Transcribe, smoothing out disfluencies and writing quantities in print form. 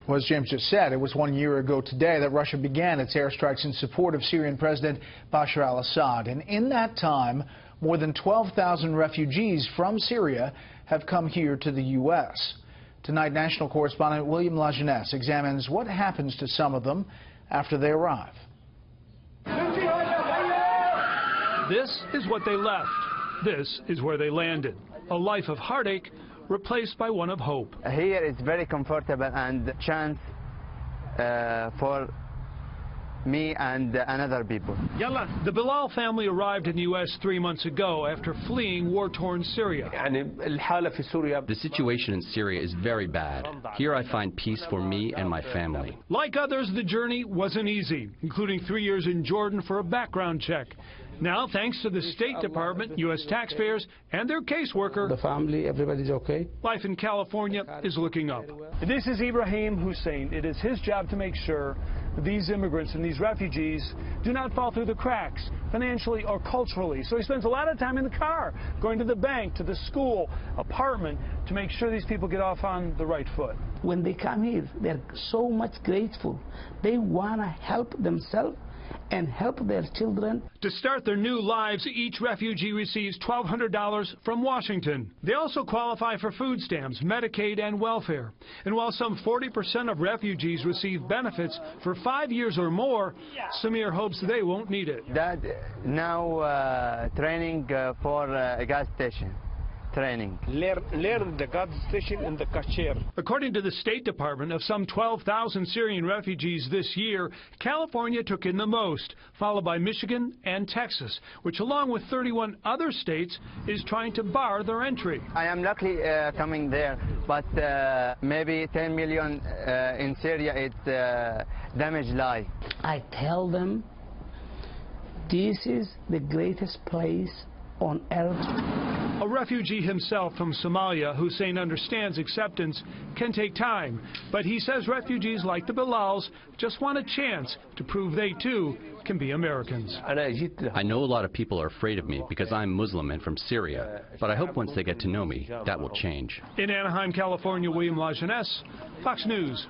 Well, as James just said, it was 1 year ago today that Russia began its airstrikes in support of Syrian President Bashar al-Assad. And in that time, more than 12,000 refugees from Syria have come here to the U.S. Tonight, national correspondent William Jeunesse examines what happens to some of them after they arrive. This is what they left. This is where they landed. A life of heartache replaced by one of hope. Here it's very comfortable and chance for me and another people. The Bilal family arrived in the U.S. 3 months ago after fleeing war-torn Syria. The situation in Syria is very bad. Here I find peace for me and my family. Like others, the journey wasn't easy, including 3 years in Jordan for a background check. Now, thanks to the State Department, U.S. taxpayers, and their caseworker, the family, everybody's okay. Life in California is looking up. This is Ibrahim Hussein. It is his job to make sure these immigrants and these refugees do not fall through the cracks, financially or culturally. So he spends a lot of time in the car, going to the bank, to the school, apartment, to make sure these people get off on the right foot. When they come here, they're so much grateful. They want to help themselves and help their children. To start their new lives, each refugee receives $1,200 from Washington. They also qualify for food stamps, Medicaid, and welfare. And while some 40% of refugees receive benefits for 5 years or more, Samir hopes they won't need it. Dad, now training for a gas station. Training. Learn the gas station in the cashier. According to the State Department, of some 12,000 Syrian refugees this year, California took in the most, followed by Michigan and Texas, which along with 31 other states is trying to bar their entry. I am lucky coming there, but maybe 10 million in Syria it's damaged life. I tell them this is the greatest place on earth. A refugee himself from Somalia, Hussein understands acceptance can take time, but he says refugees like the Bilals just want a chance to prove they too can be Americans. I know a lot of people are afraid of me because I'm Muslim and from Syria, but I hope once they get to know me, that will change. In Anaheim, California, William Jeunesse, Fox News.